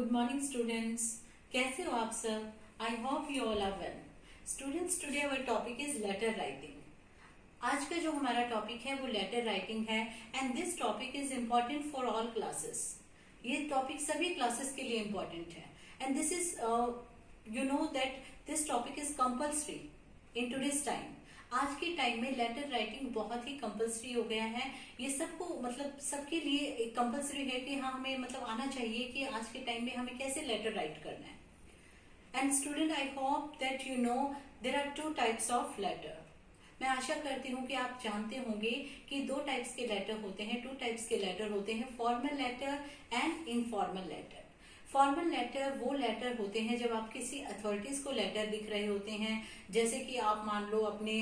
Good morning students, कैसे हो आप सब? I hope you all are well. Students, today our topic is letter writing. आज का जो हमारा टॉपिक है वो लेटर राइटिंग है and this topic is important for all classes. ये टॉपिक सभी क्लासेस के लिए इम्पॉर्टेंट है and this is you know that this topic is compulsory in today's time. आज के टाइम में लेटर राइटिंग बहुत ही कंपल्सरी हो गया है। ये सबको मतलब सबके लिए कंपल्सरी है कि हाँ हमें मतलब आना चाहिए कि आज के टाइम में हमें कैसे लेटर राइट करना है। And student, I hope that you know there are two types of letter. मैं आशा करती हूँ कि आप जानते होंगे कि दो टाइप्स के लेटर होते हैं, टू टाइप्स के लेटर होते हैं, formal letter and informal letter. Formal letter वो लेटर होते हैं जब आप किसी अथॉरिटीज को लेटर लिख रहे होते हैं, जैसे कि आप मान लो अपने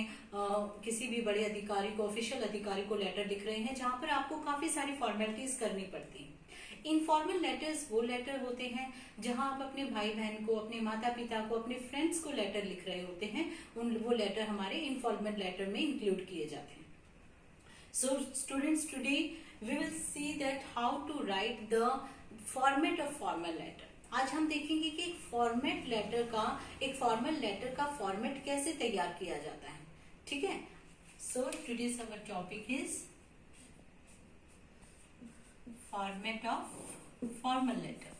किसी भी बड़े अधिकारी को, ऑफिशियल अधिकारी को लेटर लिख रहे हैं जहां पर आपको काफी सारी फॉर्मेलिटीज करनी पड़ती हैं। इनफॉर्मल लेटर्स वो लेटर होते हैं जहां आप अपने भाई बहन को, अपने माता पिता को, अपने फ्रेंड्स को लेटर लिख रहे होते हैं, वो लेटर हमारे इनफॉर्मल लेटर में इंक्लूड किए जाते हैं। So students, today we will see that how to write the format of formal letter. आज हम देखेंगे कि एक फॉर्मेट लेटर का, एक फॉर्मल लेटर का फॉर्मेट कैसे तैयार किया जाता है। ठीक है, so today's our topic is format of formal letter.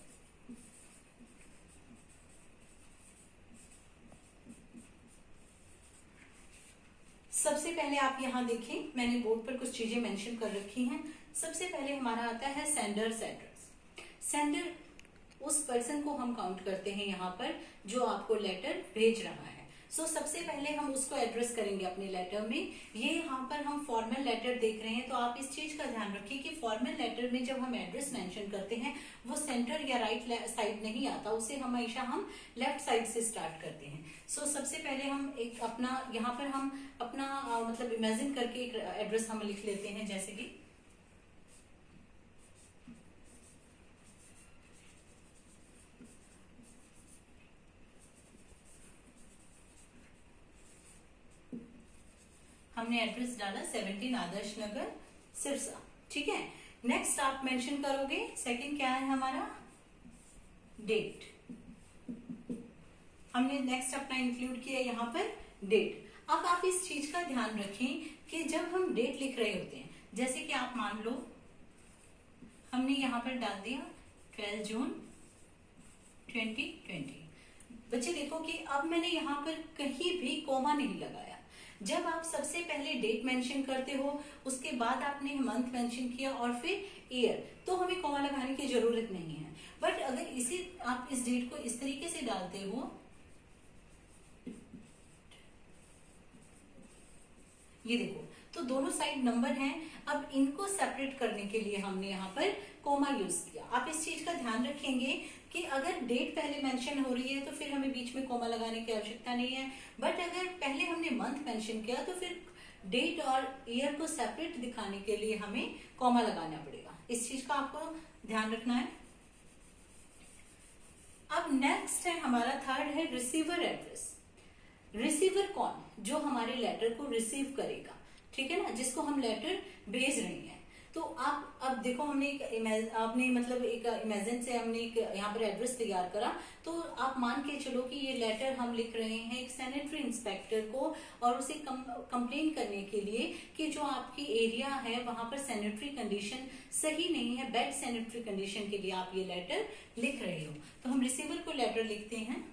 सबसे पहले आप यहां देखें, मैंने बोर्ड पर कुछ चीजें मेंशन कर रखी हैं। सबसे पहले हमारा आता है सेंडर्स एड्रेस। सेंडर उस पर्सन को हम काउंट करते हैं यहाँ पर जो आपको लेटर भेज रहा है। सो सबसे पहले हम उसको एड्रेस करेंगे अपने लेटर में। ये यहाँ पर हम फॉर्मल लेटर देख रहे हैं, तो आप इस चीज का ध्यान रखिए कि फॉर्मल लेटर में जब हम एड्रेस मेंशन करते हैं वो सेंटर या राइट साइड नहीं आता, उसे हमेशा हम लेफ्ट साइड से स्टार्ट करते हैं। सो सबसे पहले हम एक अपना यहाँ पर हम अपना मतलब इमेजिन करके एक एड्रेस हम लिख लेते हैं, जैसे कि हमने एड्रेस डाला 17 आदर्श नगर सिरसा। ठीक है, नेक्स्ट आप मेंशन करोगे, सेकंड क्या है हमारा, डेट। हमने नेक्स्ट अपना इंक्लूड किया यहाँ पर डेट। अब आप इस चीज का ध्यान रखें कि जब हम डेट लिख रहे होते हैं, जैसे कि आप मान लो हमने यहाँ पर डाल दिया 12 जून 2020। बच्चे देखो कि अब मैंने यहाँ पर कहीं भी कोमा नहीं लगाया। जब आप सबसे पहले डेट मेंशन करते हो, उसके बाद आपने मंथ मेंशन किया और फिर ईयर, तो हमें कॉमा लगाने की जरूरत नहीं है। बट अगर इसी आप इस डेट को इस तरीके से डालते हो, ये देखो, तो दोनों साइड नंबर हैं। अब इनको सेपरेट करने के लिए हमने यहाँ पर कोमा यूज किया। आप इस चीज का ध्यान रखेंगे कि अगर डेट पहले मेंशन हो रही है तो फिर हमें बीच में कोमा लगाने की आवश्यकता नहीं है। बट अगर पहले हमने मंथ मेंशन किया तो फिर डेट और ईयर को सेपरेट दिखाने के लिए हमें कोमा लगाना पड़ेगा। इस चीज का आपको ध्यान रखना है। अब नेक्स्ट है हमारा थर्ड है रिसीवर एड्रेस। रिसीवर कौन? जो हमारे लेटर को रिसीव करेगा, ठीक है ना, जिसको हम लेटर भेज रहे हैं। तो आप अब देखो, हमने आपने मतलब एक इमेजिन से हमने एक यहाँ पर एड्रेस तैयार करा, तो आप मान के चलो कि ये लेटर हम लिख रहे हैं एक सैनिटरी इंस्पेक्टर को, और उसे कंप्लेन करने के लिए कि जो आपकी एरिया है वहां पर सैनिटरी कंडीशन सही नहीं है, बैड सैनिटरी कंडीशन के लिए आप ये लेटर लिख रहे हो। तो हम रिसीवर को लेटर लिखते हैं।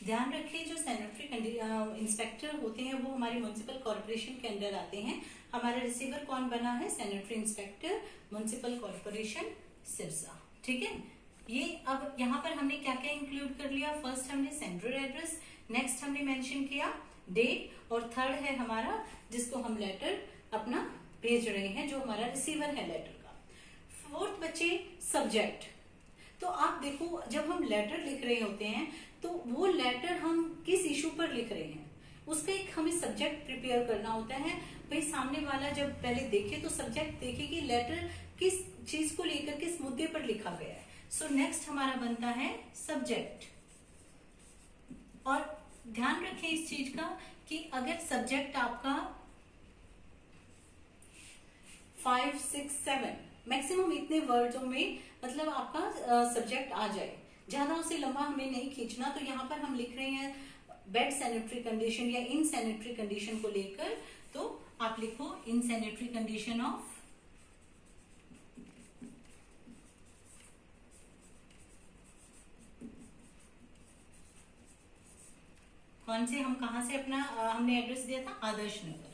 ध्यान रखिए, जो सैनिटरी इंस्पेक्टर होते हैं वो हमारे म्युनिसिपल कॉर्पोरेशन के अंडर आते हैं। हमारा रिसीवर कौन बना है? Sanitary inspector, municipal corporation Sirsa. ठीक है, ये अब यहाँ पर हमने क्या क्या इंक्लूड कर लिया? फर्स्ट हमने सेंडर एड्रेस, नेक्स्ट हमने मेंशन किया डेट, और थर्ड है हमारा जिसको हम लेटर अपना भेज रहे हैं, जो हमारा रिसीवर है लेटर का। फोर्थ बच्चे सब्जेक्ट। तो आप देखो, जब हम लेटर लिख रहे होते हैं तो वो लेटर उसका एक हमें सब्जेक्ट प्रिपेयर करना होता है। भाई सामने वाला जब पहले देखे तो सब्जेक्ट देखे कि लेटर किस चीज को लेकर किस मुद्दे पर लिखा गया है। सो नेक्स्ट हमारा बनता है सब्जेक्ट। और ध्यान रखें इस चीज का कि अगर सब्जेक्ट आपका 5, 6, 7 मैक्सिमम इतने वर्ड्सों में मतलब आपका सब्जेक्ट आ जाए, ज्यादा उसे लंबा हमें नहीं खींचना। तो यहाँ पर हम लिख रहे हैं बेड सैनिटरी कंडीशन या इन सैनिटरी कंडीशन को लेकर, तो आप लिखो इन सैनिटरी कंडीशन ऑफ कौन से, हम कहा से अपना हमने एड्रेस दिया था, आदर्श नगर।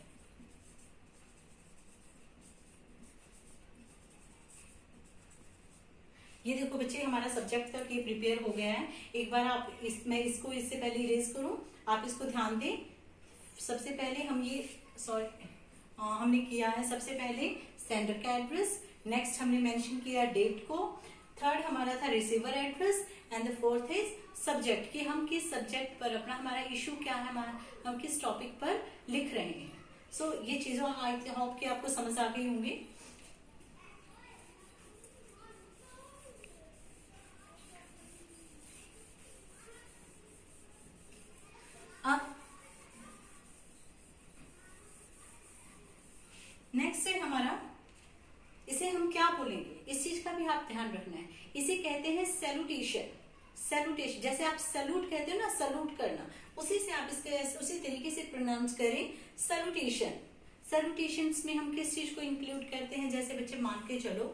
ये देखो बच्चे हमारा सब्जेक्ट तक ये प्रिपेयर हो गया है। एक बार आप मैं इसको इससे पहले इरेज करूं, आप इसको ध्यान दें। सबसे पहले हम ये हमने किया है सबसे पहले सेंडर का एड्रेस, नेक्स्ट हमने मेंशन किया डेट को, थर्ड हमारा था receiver address and the fourth is subject कि हम किस सब्जेक्ट पर अपना हमारा इशू क्या है, हमारा हम किस टॉपिक पर लिख रहे हैं। सो ये चीजों आई होप कि आपको समझ आ गई होंगी। अब नेक्स्ट है हमारा, इसे हम क्या बोलेंगे, इस चीज का भी आप ध्यान रखना है। इसे कहते हैं सैल्यूटेशन। सैल्यूटेशन जैसे आप सैल्यूट कहते हो ना, सैल्यूट करना, उसी से आप इसके उसी तरीके से प्रोनाउंस करें सैल्यूटेशन। सैल्यूटेशंस में हम किस चीज को इंक्लूड करते हैं, जैसे बच्चे मान के चलो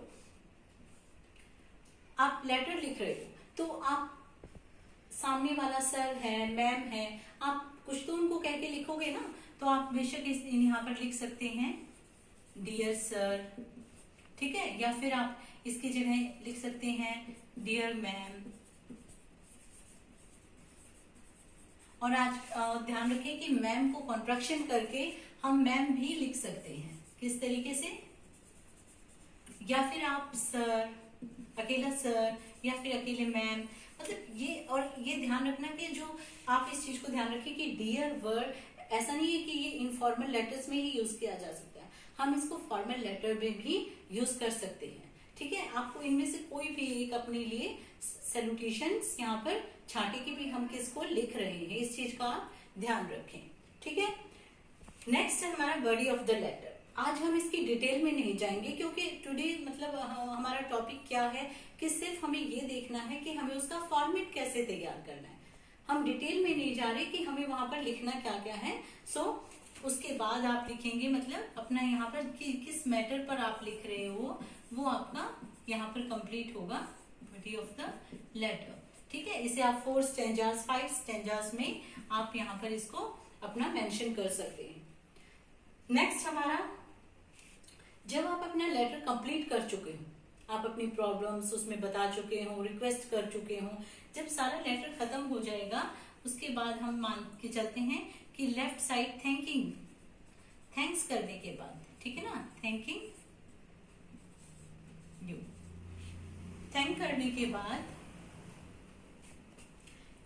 आप लेटर लिख रहे हो तो आप सामने वाला सर है, मैम है, आप कुछ तो उनको कह के लिखोगे ना, तो आप बेशक यहाँ पर लिख सकते हैं डियर सर, ठीक है, या फिर आप इसकी जगह लिख सकते हैं डियर मैम। और आज ध्यान रखें कि मैम को कॉन्ट्रैक्शन करके हम मैम भी लिख सकते हैं, किस तरीके से, या फिर आप सर, अकेला सर, या फिर अकेले मैम, मतलब ये। और ये ध्यान रखना कि जो आप इस चीज को ध्यान रखें कि डियर वर्ड ऐसा नहीं है कि ये इनफॉर्मल लेटर्स में ही यूज किया जा सकता है, हम इसको फॉर्मल लेटर में भी यूज कर सकते हैं, ठीक है। आपको इनमें से कोई भी एक अपने लिए सैल्यूटेशंस यहाँ पर छाटे की भी हम किसको लिख रहे हैं, इस चीज का आप ध्यान रखें, ठीक है। नेक्स्ट है हमारा बॉडी ऑफ द लेटर। आज हम इसकी डिटेल में नहीं जाएंगे क्योंकि टुडे मतलब हमारा टॉपिक क्या है कि सिर्फ हमें ये देखना है कि हमें उसका फॉर्मेट कैसे तैयार करना है। हम डिटेल में नहीं जा रहे कि हमें वहां पर लिखना क्या क्या है। सो उसके बाद आप लिखेंगे मतलब अपना यहाँ पर किस मैटर पर आप लिख रहे हो वो आपका यहाँ पर कंप्लीट होगा, बॉडी ऑफ द लेटर, ठीक है। इसे आप 4 स्टेंजास 5 स्टेंजास में आप यहाँ पर इसको अपना मेंशन कर सकते हैं। नेक्स्ट हमारा, जब आप अपना लेटर कंप्लीट कर चुके हो, आप अपनी प्रॉब्लम्स उसमें बता चुके हो, रिक्वेस्ट कर चुके हो, जब सारा लेटर खत्म हो जाएगा उसके बाद हम मान के चलते हैं कि लेफ्ट साइड थैंकिंग, थैंक्स करने के बाद, ठीक है ना, थैंकिंग यू, थैंक करने के बाद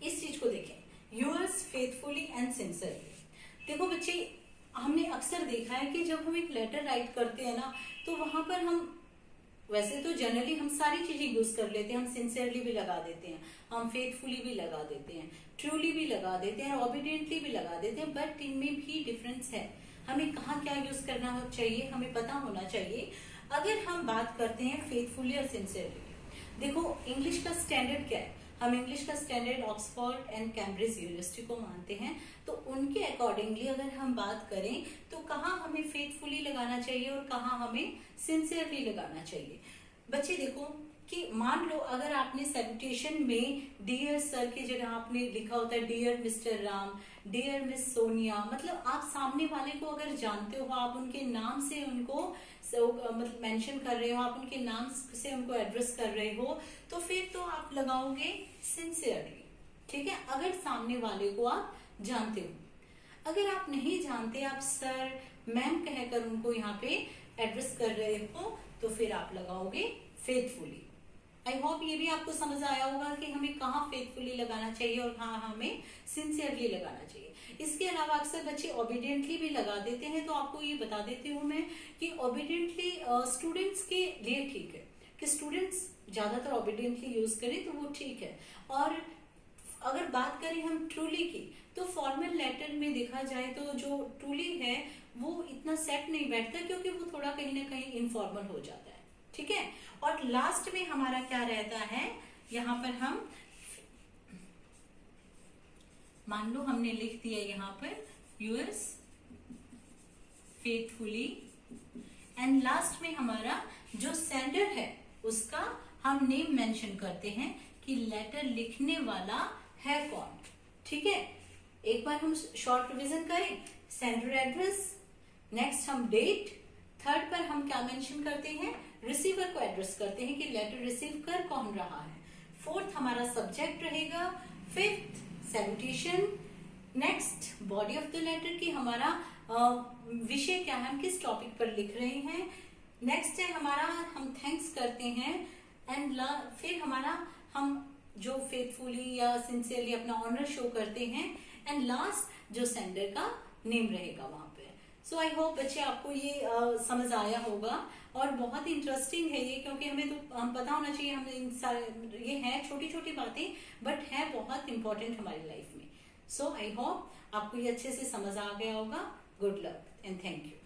इस चीज को देखें, यूअर्स फेथफुली एंड सिंसियरली। देखो बच्चे, हमने अक्सर देखा है कि जब हम एक लेटर राइट करते हैं ना, तो वहां पर हम वैसे तो जनरली हम सारी चीजें यूज कर लेते हैं, हम सिंसियरली भी लगा देते हैं, हम फेथफुली भी लगा देते हैं, ट्रूली भी लगा देते हैं, ऑबिडियंटली भी लगा देते हैं, बट इनमें भी डिफरेंस है। हमें कहाँ क्या यूज करना चाहिए हमें पता होना चाहिए। अगर हम बात करते हैं फेथफुली और सिंसियरली, देखो इंग्लिश का स्टैंडर्ड क्या है, हम इंग्लिश का standard Oxford and Cambridge university को मानते हैं, तो उनके अकॉर्डिंगली अगर हम बात करें तो कहाँ हमें फेथफुली लगाना चाहिए और कहाँ हमें सिंसियरली लगाना चाहिए। बच्चे देखो कि मान लो अगर आपने सैल्यूटेशन में डियर सर की जगह आपने लिखा होता है dear mister Ram, dear miss Sonia, मतलब आप सामने वाले को अगर जानते हो, आप उनके नाम से उनको मतलब मेंशन कर रहे हो, आप उनके नाम से उनको एड्रेस कर रहे हो, तो फिर तो आप लगाओगे सिंसियरली, ठीक है, अगर सामने वाले को आप जानते हो। अगर आप नहीं जानते, आप सर मैम कहकर उनको यहाँ पे एड्रेस कर रहे हो, तो फिर आप लगाओगे फेथफुली। आई होप ये भी आपको समझ आया होगा कि हमें कहाँ फेथफुली लगाना चाहिए और कहाँ हमें सिंसियरली लगाना चाहिए। इसके अलावा अक्सर बच्चे ओबीडियंटली भी लगा देते हैं, तो आपको ये बता देती हूँ मैं कि ओबीडियंटली स्टूडेंट्स के लिए ठीक है कि स्टूडेंट्स ज्यादातर ओबीडियंटली यूज करें तो वो ठीक है। और अगर बात करें हम ट्रूली की, तो फॉर्मल लेटर में देखा जाए तो जो ट्रूली है वो इतना सेट नहीं बैठता, क्योंकि वो थोड़ा कहीं ना कहीं इनफॉर्मल हो जाता है। ठीक है, और लास्ट में हमारा क्या रहता है, यहाँ पर हम मान लो हमने लिख दिया यहाँ पर यूएस फेथफुली, एंड लास्ट में हमारा जो सेंडर है उसका हम नेम मेंशन करते हैं कि लेटर लिखने वाला है कौन। ठीक है, एक बार हम शॉर्ट रिवीजन करें, सेंडर एड्रेस, नेक्स्ट हम डेट, थर्ड पर हम क्या मेंशन करते हैं, रिसीवर को एड्रेस करते हैं कि लेटर रिसीव कर कौन रहा है, फोर्थ हमारा सब्जेक्ट रहेगा, fifth salutation, next body of the letter की हमारा विषय क्या है, हम किस टॉपिक पर लिख रहे हैं, नेक्स्ट है हमारा हम थैंक्स करते हैं, एंड फिर हमारा हम जो फेथफुली या सिंसियरली अपना ऑनर शो करते हैं, एंड लास्ट जो सेंडर का नेम रहेगा वहां पे। सो आई होप बच्चे आपको ये समझ आया होगा, और बहुत ही इंटरेस्टिंग है ये, क्योंकि हमें तो हम पता होना चाहिए, हम इन सारे ये है छोटी छोटी बातें बट है बहुत इंपॉर्टेंट हमारी लाइफ में। सो आई होप आपको ये अच्छे से समझ आ गया होगा। Good luck and thank you.